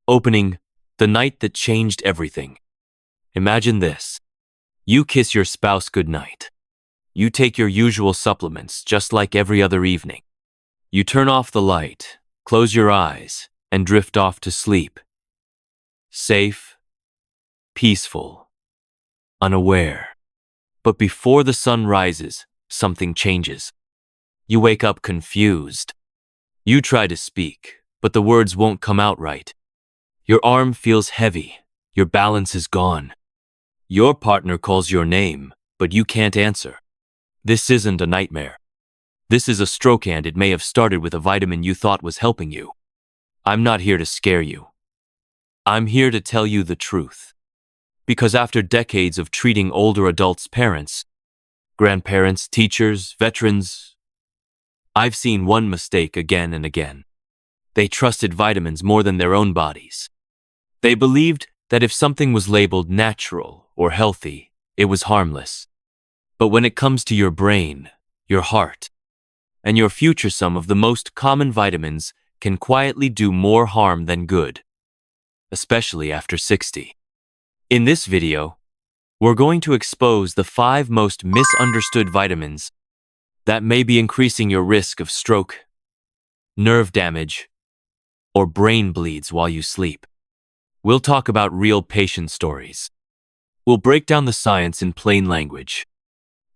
Opening, the night that changed everything. Imagine this. You kiss your spouse goodnight. You take your usual supplements just like every other evening. You turn off the light, close your eyes, and drift off to sleep. Safe, peaceful, unaware. But before the sun rises, something changes. You wake up confused. You try to speak, but the words won't come out right. Your arm feels heavy. Your balance is gone. Your partner calls your name, but you can't answer. This isn't a nightmare. This is a stroke, and it may have started with a vitamin you thought was helping you. I'm not here to scare you. I'm here to tell you the truth. Because after decades of treating older adults' parents, grandparents, teachers, veterans, I've seen one mistake again and again. They trusted vitamins more than their own bodies. They believed that if something was labeled natural or healthy, it was harmless. But when it comes to your brain, your heart, and your future, some of the most common vitamins can quietly do more harm than good, especially after 60. In this video, we're going to expose the 5 most misunderstood vitamins that may be increasing your risk of stroke, nerve damage, or brain bleeds while you sleep. We'll talk about real patient stories. We'll break down the science in plain language.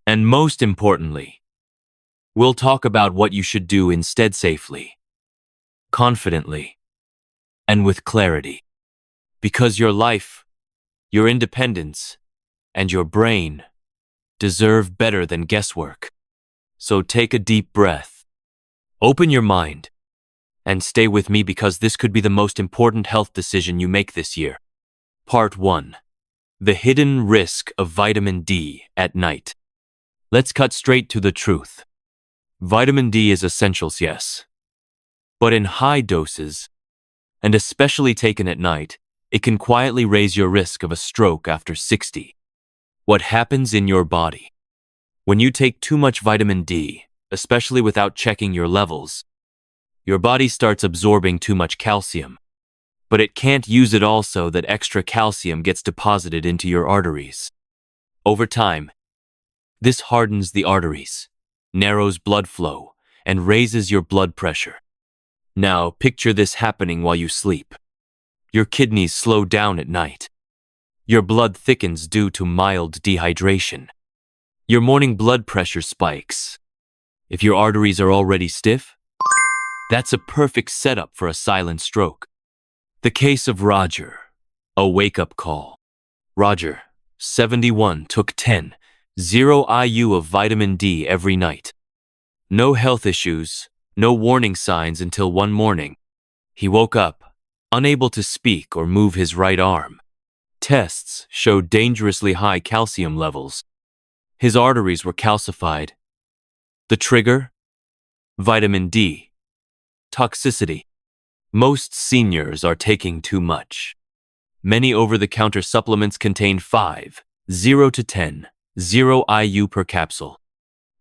And most importantly, we'll talk about what you should do instead safely, confidently, and with clarity. Because your life, your independence, and your brain deserve better than guesswork. So take a deep breath, open your mind, and stay with me, because this could be the most important health decision you make this year. Part 1. The hidden risk of vitamin D at night. Let's cut straight to the truth. Vitamin D is essential, yes. But in high doses, and especially taken at night, it can quietly raise your risk of a stroke after 60. What happens in your body? When you take too much vitamin D, especially without checking your levels, your body starts absorbing too much calcium. But it can't use it all, so that extra calcium gets deposited into your arteries. Over time, this hardens the arteries, narrows blood flow, and raises your blood pressure. Now, picture this happening while you sleep. Your kidneys slow down at night. Your blood thickens due to mild dehydration. Your morning blood pressure spikes. If your arteries are already stiff, that's a perfect setup for a silent stroke. The case of Roger, a wake-up call. Roger, 71, took 10 IU of vitamin D every night. No health issues, no warning signs until one morning. He woke up, unable to speak or move his right arm. Tests showed dangerously high calcium levels. His arteries were calcified. The trigger? Vitamin D. Toxicity. Most seniors are taking too much. Many over-the-counter supplements contain 0 to 10 IU per capsule.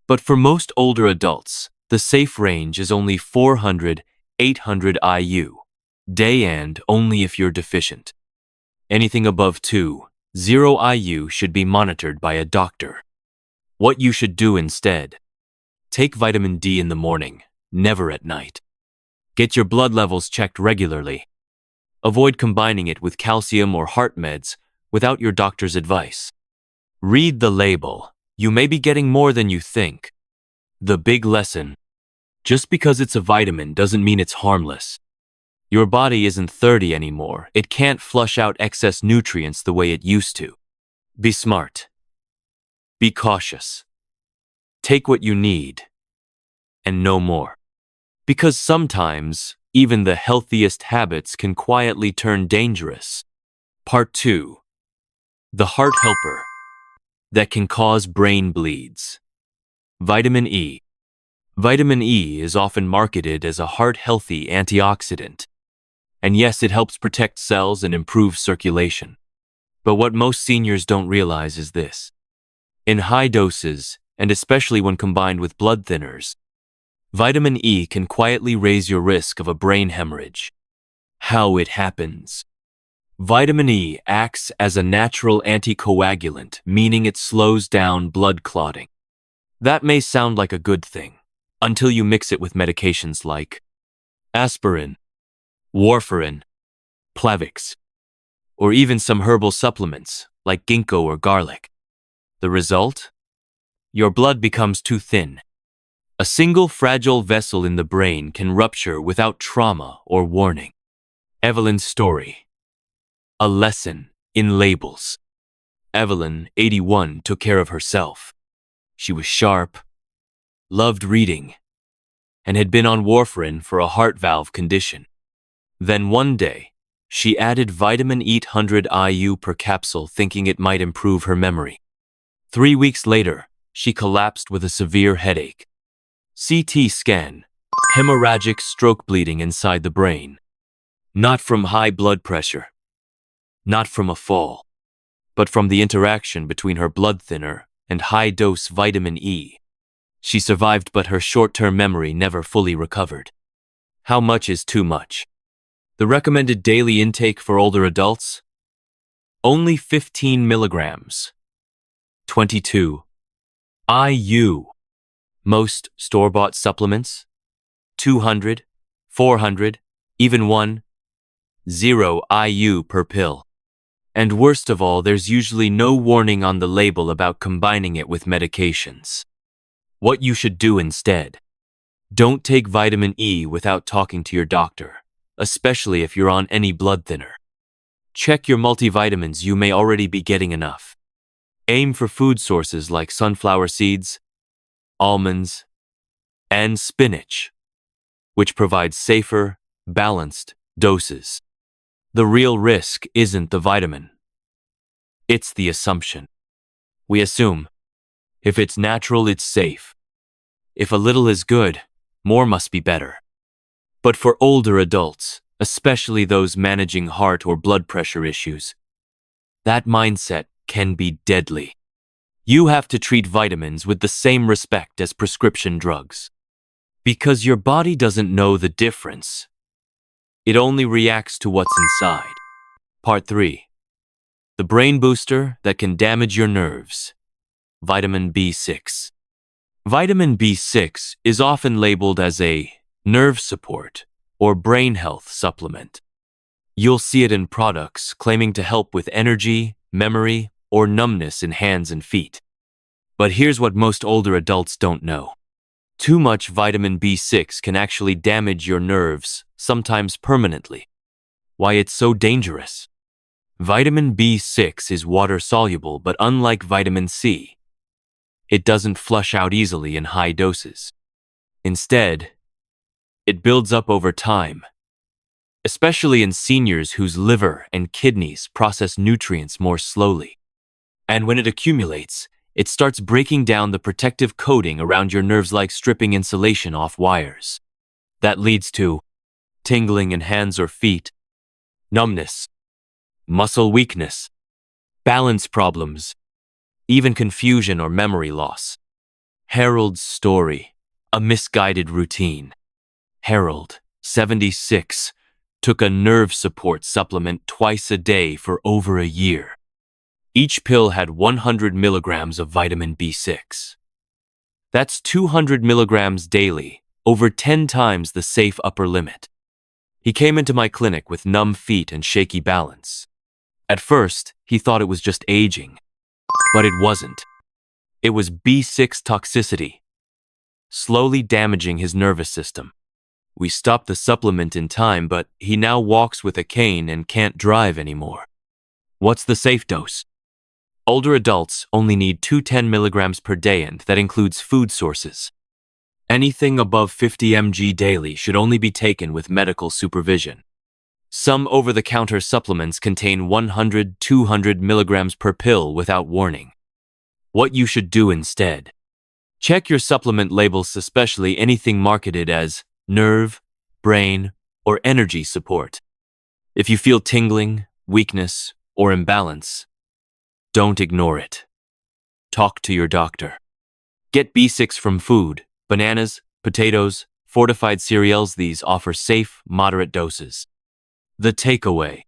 But for most older adults, the safe range is only 400, 800 IU, day, and only if you're deficient. Anything above 20 IU should be monitored by a doctor. What you should do instead: take vitamin D in the morning, never at night. Get your blood levels checked regularly. Avoid combining it with calcium or heart meds without your doctor's advice. Read the label. You may be getting more than you think. The big lesson: just because it's a vitamin doesn't mean it's harmless. Your body isn't 30 anymore. It can't flush out excess nutrients the way it used to. Be smart. Be cautious. Take what you need, and no more. Because sometimes, even the healthiest habits can quietly turn dangerous. Part 2. The heart helper that can cause brain bleeds. Vitamin E. Vitamin E is often marketed as a heart-healthy antioxidant. And yes, it helps protect cells and improve circulation. But what most seniors don't realize is this: in high doses, and especially when combined with blood thinners, vitamin E can quietly raise your risk of a brain hemorrhage. How it happens. Vitamin E acts as a natural anticoagulant, meaning it slows down blood clotting. That may sound like a good thing, until you mix it with medications like aspirin, warfarin, Plavix, or even some herbal supplements like ginkgo or garlic. The result? Your blood becomes too thin. A single fragile vessel in the brain can rupture without trauma or warning. Evelyn's story. A lesson in labels. Evelyn, 81, took care of herself. She was sharp, loved reading, and had been on warfarin for a heart valve condition. Then one day, she added vitamin E 100 IU per capsule thinking it might improve her memory. 3 weeks later, she collapsed with a severe headache. CT scan, hemorrhagic stroke bleeding inside the brain. Not from high blood pressure, not from a fall, but from the interaction between her blood thinner and high-dose vitamin E. She survived, but her short-term memory never fully recovered. How much is too much? The recommended daily intake for older adults? Only 15 milligrams. 22 IU. Most store-bought supplements? 200, 400, even 1, 0 IU per pill. And worst of all, there's usually no warning on the label about combining it with medications. What you should do instead. Don't take vitamin E without talking to your doctor, especially if you're on any blood thinner. Check your multivitamins, you may already be getting enough. Aim for food sources like sunflower seeds, almonds, and spinach, which provide safer, balanced doses. The real risk isn't the vitamin. It's the assumption. We assume, if it's natural, it's safe. If a little is good, more must be better. But for older adults, especially those managing heart or blood pressure issues, that mindset can be deadly. You have to treat vitamins with the same respect as prescription drugs. Because your body doesn't know the difference. It only reacts to what's inside. Part 3. The brain booster that can damage your nerves. Vitamin B6. Vitamin B6 is often labeled as a nerve support or brain health supplement. You'll see it in products claiming to help with energy, memory, or numbness in hands and feet. But here's what most older adults don't know. Too much vitamin B6 can actually damage your nerves, sometimes permanently. Why it's so dangerous? Vitamin B6 is water-soluble, but unlike vitamin C, it doesn't flush out easily in high doses. Instead, it builds up over time, especially in seniors whose liver and kidneys process nutrients more slowly. And when it accumulates, it starts breaking down the protective coating around your nerves like stripping insulation off wires. That leads to tingling in hands or feet, numbness, muscle weakness, balance problems, even confusion or memory loss. Harold's story, a misguided routine. Harold, 76, took a nerve support supplement twice a day for over a year. Each pill had 100 milligrams of vitamin B6. That's 200 milligrams daily, over 10 times the safe upper limit. He came into my clinic with numb feet and shaky balance. At first, he thought it was just aging, but it wasn't. It was B6 toxicity, slowly damaging his nervous system. We stopped the supplement in time, but he now walks with a cane and can't drive anymore. What's the safe dose? Older adults only need 210 milligrams per day, and that includes food sources. Anything above 50 mg daily should only be taken with medical supervision. Some over-the-counter supplements contain 100-200 milligrams per pill without warning. What you should do instead. Check your supplement labels, especially anything marketed as nerve, brain, or energy support. If you feel tingling, weakness, or imbalance, don't ignore it. Talk to your doctor. Get B6 from food, bananas, potatoes, fortified cereals. These offer safe, moderate doses. The takeaway.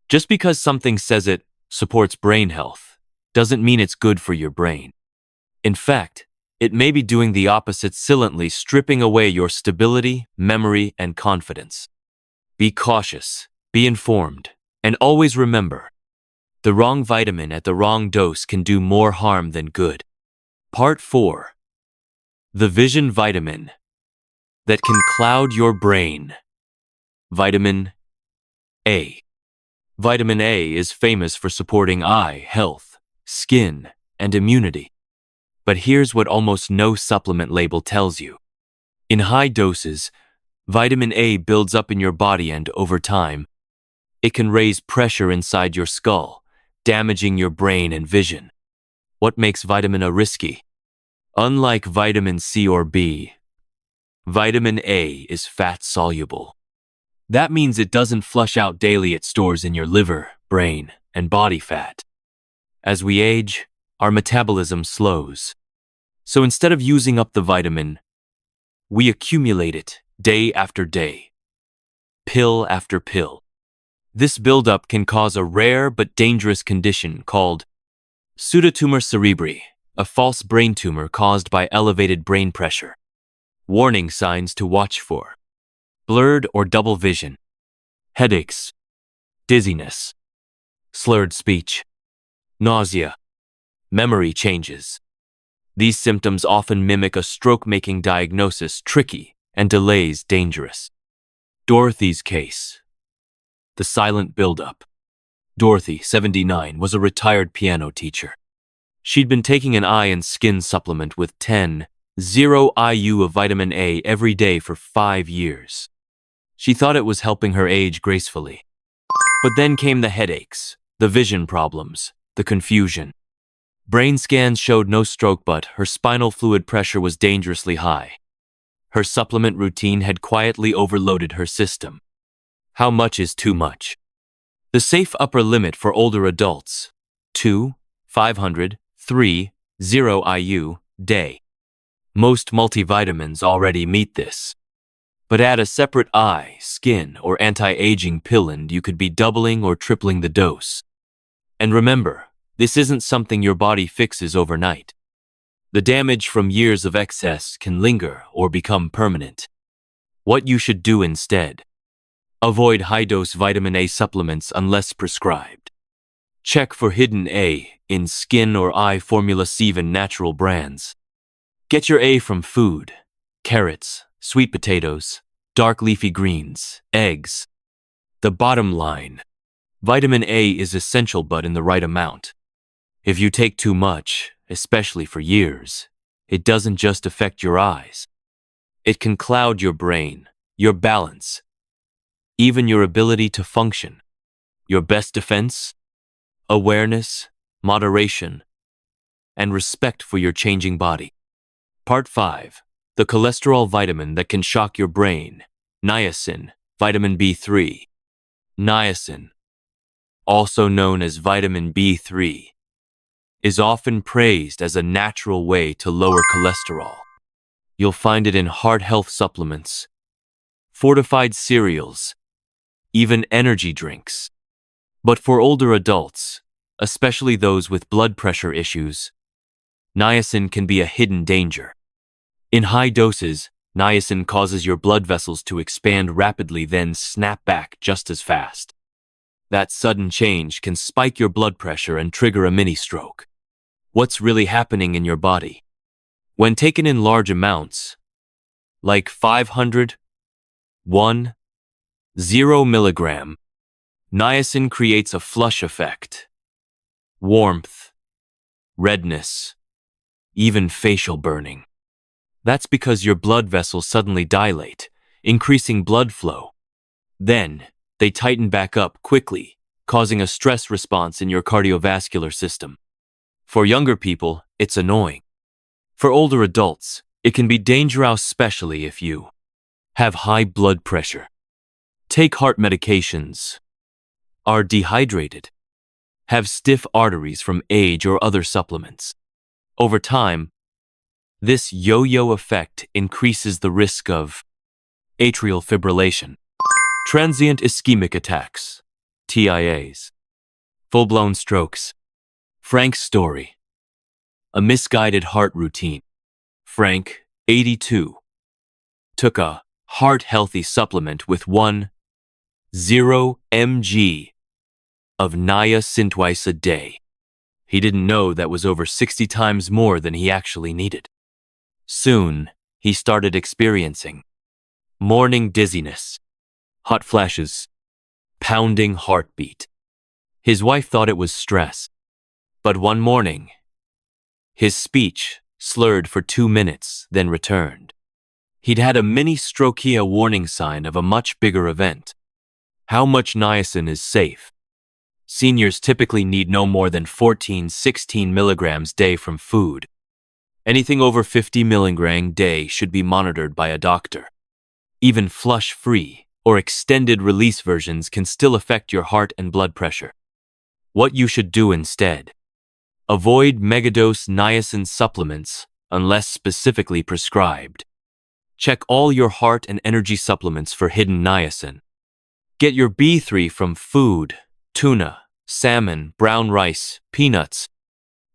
Just because something says it supports brain health doesn't mean it's good for your brain. In fact, it may be doing the opposite, silently stripping away your stability, memory, and confidence. Be cautious, be informed, and always remember, the wrong vitamin at the wrong dose can do more harm than good. Part 4. The vision vitamin that can cloud your brain. Vitamin A. Vitamin A is famous for supporting eye health, skin, and immunity. But here's what almost no supplement label tells you. In high doses, vitamin A builds up in your body, and over time, it can raise pressure inside your skull, damaging your brain and vision. What makes vitamin A risky? Unlike vitamin C or B, vitamin A is fat-soluble. That means it doesn't flush out daily. It stores in your liver, brain, and body fat. As we age, our metabolism slows. So instead of using up the vitamin, we accumulate it day after day, pill after pill. This buildup can cause a rare but dangerous condition called pseudotumor cerebri, a false brain tumor caused by elevated brain pressure. Warning signs to watch for: blurred or double vision, headaches, dizziness, slurred speech, nausea, memory changes. These symptoms often mimic a stroke, making diagnosis tricky and delays dangerous. Dorothy's case. The silent buildup. Dorothy, 79, was a retired piano teacher. She'd been taking an eye and skin supplement with 10 IU of vitamin A every day for 5 years. She thought it was helping her age gracefully. But then came the headaches, the vision problems, the confusion. Brain scans showed no stroke, but her spinal fluid pressure was dangerously high. Her supplement routine had quietly overloaded her system. How much is too much? The safe upper limit for older adults: 500 IU day. Most multivitamins already meet this. But add a separate eye, skin, or anti-aging pill and you could be doubling or tripling the dose. And remember, this isn't something your body fixes overnight. The damage from years of excess can linger or become permanent. What you should do instead: avoid high-dose vitamin A supplements unless prescribed. Check for hidden A in skin or eye formulas, even natural brands. Get your A from food: carrots, sweet potatoes, dark leafy greens, eggs. The bottom line: vitamin A is essential, but in the right amount. If you take too much, especially for years, it doesn't just affect your eyes. It can cloud your brain, your balance, even your ability to function. Your best defense? Awareness, moderation, and respect for your changing body. Part 5. The cholesterol vitamin that can shock your brain. Niacin, vitamin B3. Niacin, also known as vitamin B3, is often praised as a natural way to lower cholesterol. You'll find it in heart health supplements, fortified cereals, even energy drinks. But for older adults, especially those with blood pressure issues, niacin can be a hidden danger. In high doses, niacin causes your blood vessels to expand rapidly, then snap back just as fast. That sudden change can spike your blood pressure and trigger a mini stroke. What's really happening in your body? When taken in large amounts, like 500, 1, 0 milligram, niacin creates a flush effect. Warmth, redness, even facial burning. That's because your blood vessels suddenly dilate, increasing blood flow. Then, they tighten back up quickly, causing a stress response in your cardiovascular system. For younger people, it's annoying. For older adults, it can be dangerous, especially if you have high blood pressure, take heart medications, are dehydrated, have stiff arteries from age or other supplements. Over time, this yo-yo effect increases the risk of atrial fibrillation, Transient ischemic attacks, TIAs. Full-blown strokes. Frank's story. A misguided heart routine. Frank, 82, took a heart-healthy supplement with 10 mg of niacin twice a day. He didn't know that was over 60 times more than he actually needed. Soon, he started experiencing morning dizziness, hot flashes, pounding heartbeat. His wife thought it was stress, but one morning, his speech slurred for 2 minutes, then returned. He'd had a mini stroke, a warning sign of a much bigger event. How much niacin is safe? Seniors typically need no more than 14-16 milligrams day from food. Anything over 50 milligram day should be monitored by a doctor. Even flush-free or extended-release versions can still affect your heart and blood pressure. What you should do instead: avoid megadose niacin supplements unless specifically prescribed. Check all your heart and energy supplements for hidden niacin. Get your B3 from food, tuna, salmon, brown rice, peanuts.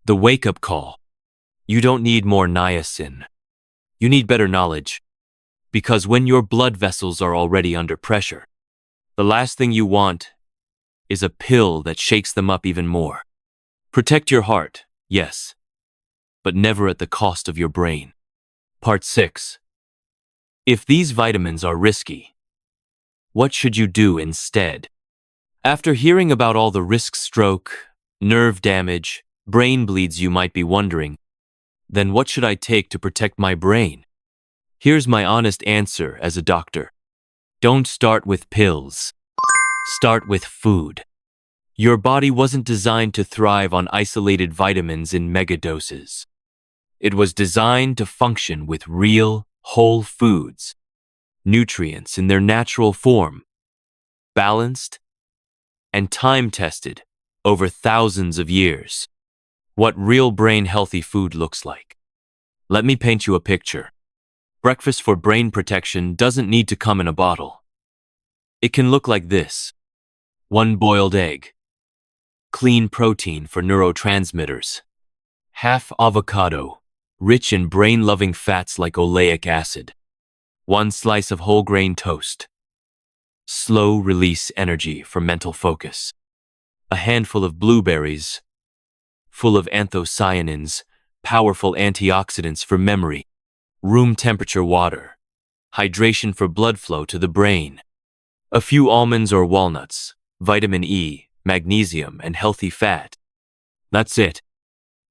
The wake-up call. You don't need more niacin. You need better knowledge. Because when your blood vessels are already under pressure, the last thing you want is a pill that shakes them up even more. Protect your heart, yes, but never at the cost of your brain. Part 6. If these vitamins are risky, what should you do instead? After hearing about all the risks: stroke, nerve damage, brain bleeds, you might be wondering, then what should I take to protect my brain? Here's my honest answer as a doctor. Don't start with pills. Start with food. Your body wasn't designed to thrive on isolated vitamins in megadoses. It was designed to function with real, whole foods, nutrients in their natural form, balanced and time-tested over thousands of years. What real brain-healthy food looks like. Let me paint you a picture. Breakfast for brain protection doesn't need to come in a bottle. It can look like this: 1 boiled egg, clean protein for neurotransmitters, half avocado, rich in brain-loving fats like oleic acid, 1 slice of whole grain toast, slow-release energy for mental focus, a handful of blueberries, full of anthocyanins, powerful antioxidants for memory, room temperature water, hydration for blood flow to the brain, a few almonds or walnuts, vitamin E, magnesium, and healthy fat. That's it.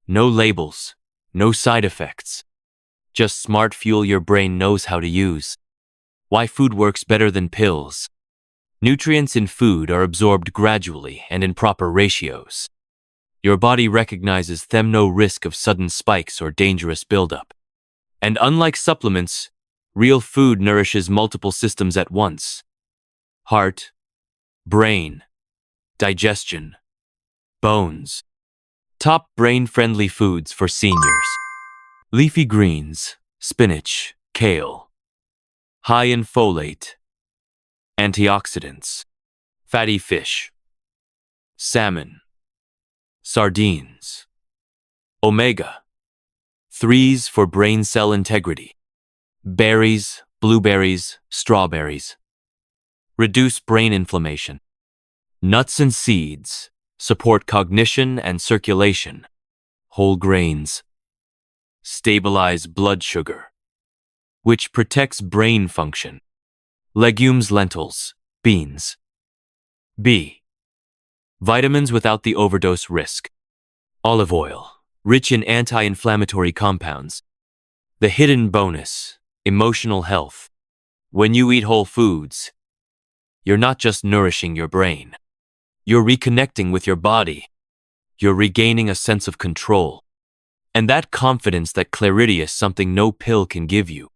No labels, no side effects. Just smart fuel your brain knows how to use. Why food works better than pills. Nutrients in food are absorbed gradually and in proper ratios. Your body recognizes them, no risk of sudden spikes or dangerous buildup. And unlike supplements, real food nourishes multiple systems at once: heart, brain, digestion, bones. Top brain-friendly foods for seniors: leafy greens, spinach, kale. High in folate, antioxidants, fatty fish, salmon, sardines. Omega-3s for brain cell integrity. Berries, blueberries, strawberries. Reduce brain inflammation. Nuts and seeds support cognition and circulation. Whole grains stabilize blood sugar, which protects brain function. Legumes, lentils, beans. B. Vitamins without the overdose risk. Olive oil, rich in anti-inflammatory compounds. The hidden bonus: emotional health. When you eat whole foods, you're not just nourishing your brain. You're reconnecting with your body. You're regaining a sense of control. And that confidence, that clarity, is something no pill can give you.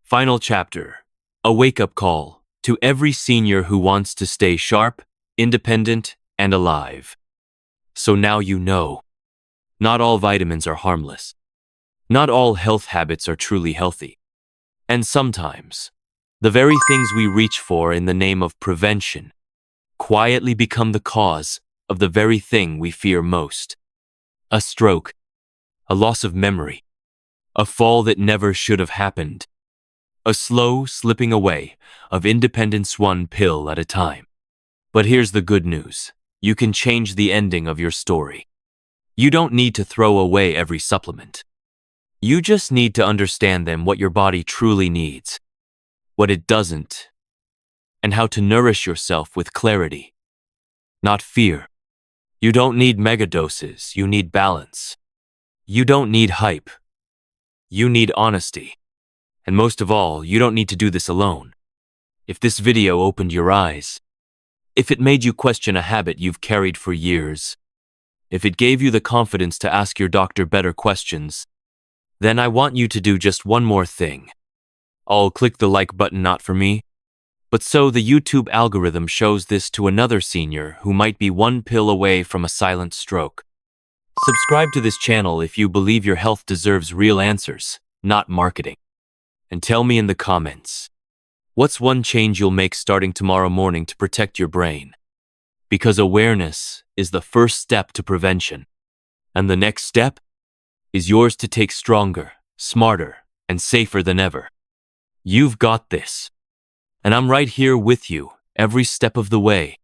Final chapter. A wake-up call to every senior who wants to stay sharp, independent, and alive. So now you know. Not all vitamins are harmless. Not all health habits are truly healthy. And sometimes, The very things we reach for in the name of prevention quietly become the cause of the very thing we fear most. A stroke, a loss of memory, a fall that never should have happened, a slow slipping away of independence one pill at a time. But here's the good news. You can change the ending of your story. You don't need to throw away every supplement. You just need to understand them, what your body truly needs, what it doesn't, and how to nourish yourself with clarity, not fear. You don't need megadoses, you need balance. You don't need hype. You need honesty. And most of all, you don't need to do this alone. If this video opened your eyes, if it made you question a habit you've carried for years, if it gave you the confidence to ask your doctor better questions, then I want you to do just one more thing. I'll click the like button, not for me, but so the YouTube algorithm shows this to another senior who might be one pill away from a silent stroke. Subscribe to this channel if you believe your health deserves real answers, not marketing. And tell me in the comments, what's one change you'll make starting tomorrow morning to protect your brain? Because awareness is the first step to prevention. And the next step is yours to take stronger, smarter, and safer than ever. You've got this. And I'm right here with you every step of the way.